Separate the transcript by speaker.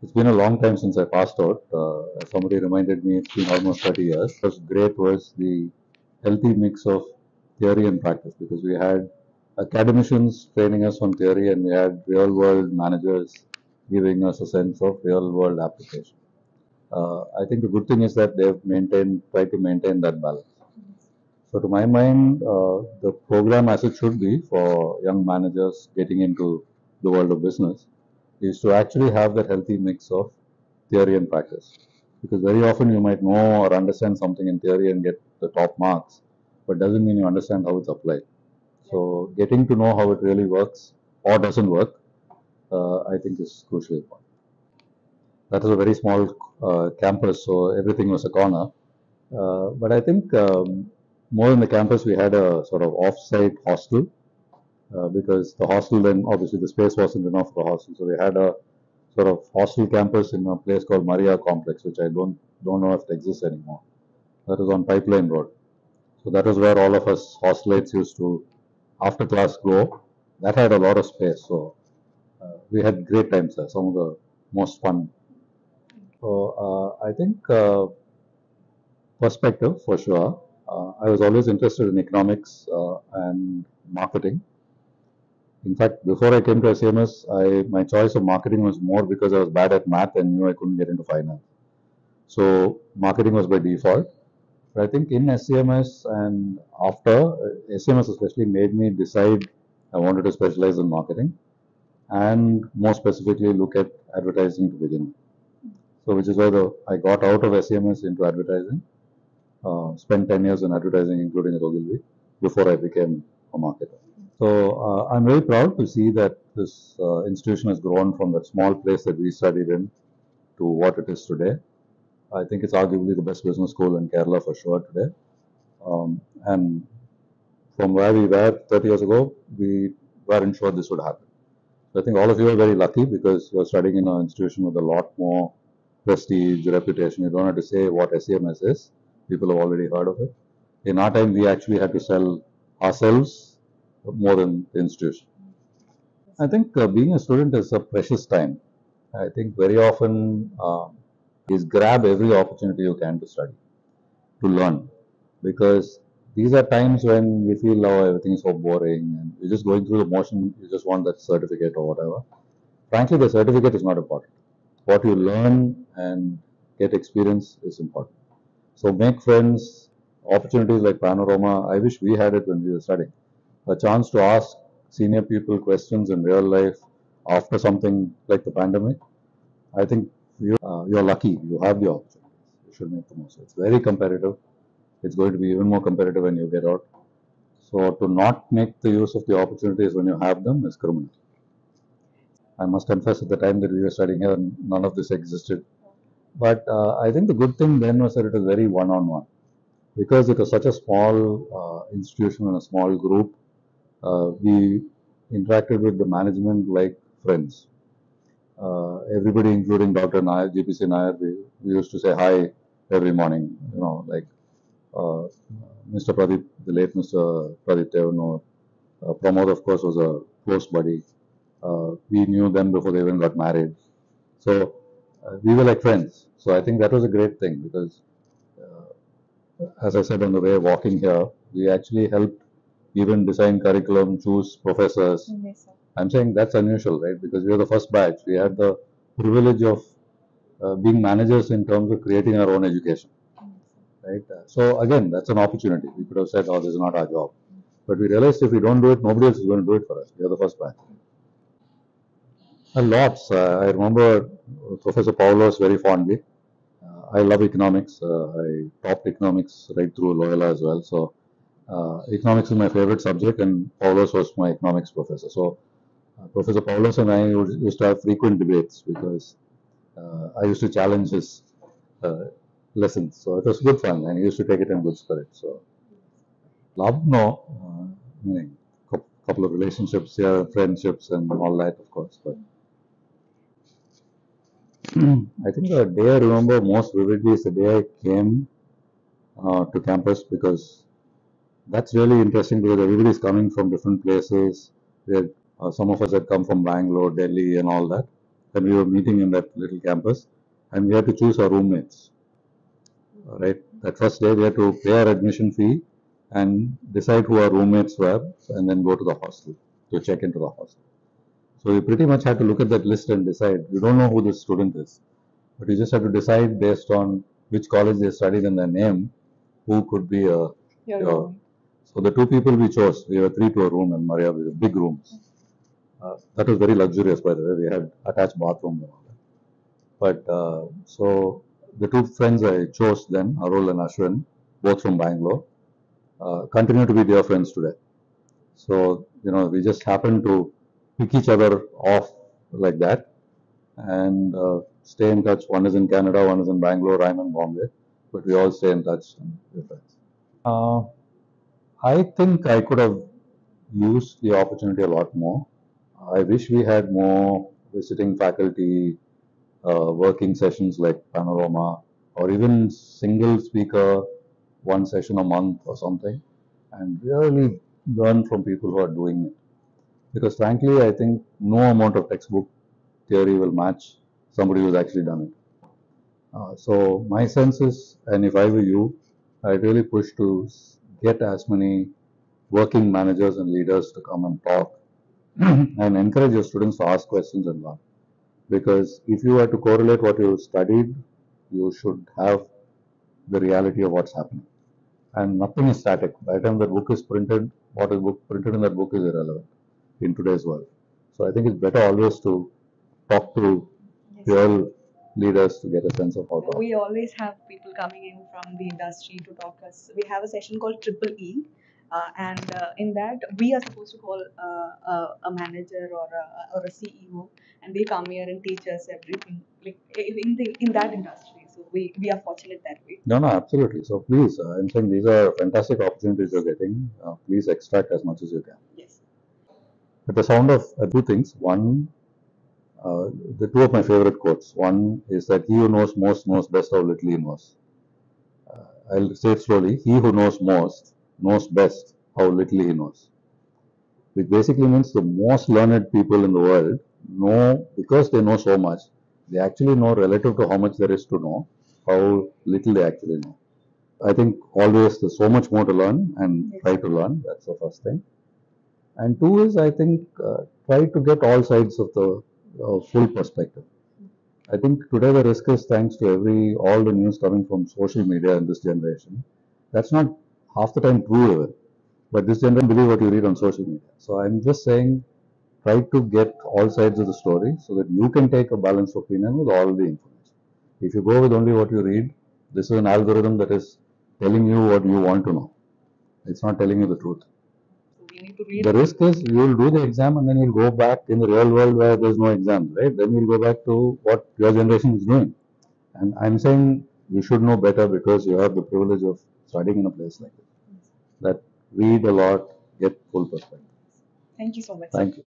Speaker 1: It's been a long time since I passed out. Somebody reminded me it's been almost 30 years. What was great was the healthy mix of theory and practice because we had academicians training us on theory and we had real world managers giving us a sense of real world application. I think the good thing is that they've tried to maintain that balance. So to my mind, the program as it should be for young managers getting into the world of business is to actually have that healthy mix of theory and practice. Because very often you might know or understand something in theory and get the top marks, but doesn't mean you understand how it's applied. So getting to know how it really works or doesn't work, I think is crucially important. That was a very small campus, so everything was a corner. But I think more in the campus, we had a sort of off-site hostel because the hostel then obviously the space wasn't enough for the hostel, so we had a sort of hostel campus in a place called Maria Complex, which I don't know if it exists anymore. That is on Pipeline Road. So that was where all of us hostelites used to after class go. That had a lot of space, so we had great times there. Some of the most fun. So I think perspective for sure. I was always interested in economics and marketing. In fact, before I came to SCMS, my choice of marketing was more because I was bad at math and knew I couldn't get into finance. So marketing was by default. But I think in SCMS and after, SCMS especially made me decide I wanted to specialize in marketing and more specifically look at advertising to begin with. So which is why I got out of SCMS into advertising, spent 10 years in advertising including at Ogilvy before I became a marketer. So I'm very proud to see that this institution has grown from that small place that we studied in to what it is today. I think it's arguably the best business school in Kerala for sure today. And from where we were 30 years ago, we weren't sure this would happen. So I think all of you are very lucky because you're studying in an institution with a lot more prestige, reputation. You don't have to say what SCMS is. People have already heard of it. In our time, we actually had to sell ourselves more than the institution. I think being a student is a precious time. I think very often is grab every opportunity you can to study, to learn, because these are times when we feel oh everything is so boring and you're just going through the motion. You just want that certificate or whatever. Frankly, the certificate is not important. What you learn and get experience is important. So make friends. Opportunities like Panorama. I wish we had it when we were studying. A chance to ask senior people questions in real life after something like the pandemic. I think you're lucky. You have the opportunities. You should make the most. It's very competitive. It's going to be even more competitive when you get out. So to not make the use of the opportunities when you have them is criminal. I must confess at the time that we were studying here, none of this existed. But I think the good thing then was that it was very one-on-one. Because it was such a small institution and a small group, we interacted with the management like friends. Everybody, including Dr. Nair, GPC Nair, we used to say hi every morning. You know, like Mr. Pradeep, the late Mr. Pradeep Tevanur. Pramod, of course, was a close buddy. We knew them before they even got married. So we were like friends. So I think that was a great thing because, as I said on the way walking here, we actually helped even design curriculum, choose professors. Yes, I'm saying that's unusual, right? Because we were the first batch. We had the privilege of being managers in terms of creating our own education, right? So again, that's an opportunity. We could have said, "Oh, this is not our job," but we realized if we don't do it, nobody else is going to do it for us. We are the first batch. Lots. I remember Professor Paulos very fondly. I love economics. I topped economics right through Loyola as well. So economics is my favorite subject, and Paulos was my economics professor. So Professor Paulos and I used to have frequent debates because I used to challenge his lessons. So it was good fun, and he used to take it in good spirit. So love, no, meaning couple of relationships here, friendships, and all that, of course. But I think the day I remember most vividly is the day I came to campus because that's really interesting because everybody's coming from different places. Some of us had come from Bangalore, Delhi, and all that. when we were meeting in that little campus, and we had to choose our roommates. Right, that first day we had to pay our admission fee and decide who our roommates were, and then go to the hostel to check into the hostel. So we pretty much had to look at that list and decide. You don't know who this student is, but you just have to decide based on which college they studied and their name, who could be a. So the two people we chose, we were three to a room in Maria, with big rooms. That was very luxurious, by the way. We had attached bathrooms and all that. But so the two friends I chose then, Arul and Ashwin, both from Bangalore, continue to be dear friends today. So, we just happen to pick each other off like that and stay in touch. One is in Canada, one is in Bangalore, I'm in Bombay, but we all stay in touch and we're friends. I think I could have used the opportunity a lot more. I wish we had more visiting faculty, working sessions like Panorama, or even single speaker, one session a month or something, and really learn from people who are doing it. Because frankly, I think no amount of textbook theory will match somebody who's actually done it. So my sense is, and if I were you, I'd really push to get as many working managers and leaders to come and talk and encourage your students to ask questions and learn. Because if you were to correlate what you studied, you should have the reality of what's happening. And nothing is static. By the time the book is printed, what is printed in that book is irrelevant in today's world. So I think it's better always to talk to real leaders to get a sense of how to.
Speaker 2: We always have people coming in from the industry to talk to us. We have a session called Triple E, and in that we are supposed to call a manager or a CEO, and they come here and teach us everything like in that industry. So we are fortunate that way.
Speaker 1: No, absolutely. So please, I'm saying these are fantastic opportunities you're getting. Please extract as much as you can.
Speaker 2: Yes.
Speaker 1: At the sound of two things. One, the two of my favorite quotes. One is that he who knows most knows best how little he knows. I'll say it slowly. He who knows most knows best how little he knows. Which basically means the most learned people in the world know, because they know so much, they actually know relative to how much there is to know, how little they actually know. I think always there's so much more to learn and try to learn. That's the first thing. And two is, I think, try to get all sides of the full perspective. I think today the risk is, thanks to all the news coming from social media in this generation, that's not half the time true even. But this generation believe what you read on social media. So I'm just saying, try to get all sides of the story so that you can take a balanced opinion with all the information. If you go with only what you read, this is an algorithm that is telling you what you want to know. It's not telling you the truth. The risk is you will do the exam and then you'll go back in the real world where there's no exam, right? Then you'll go back to what your generation is doing. And I'm saying you should know better because you have the privilege of studying in a place like this. That read a lot, get full perspective.
Speaker 2: Thank you so much.
Speaker 1: Thank you.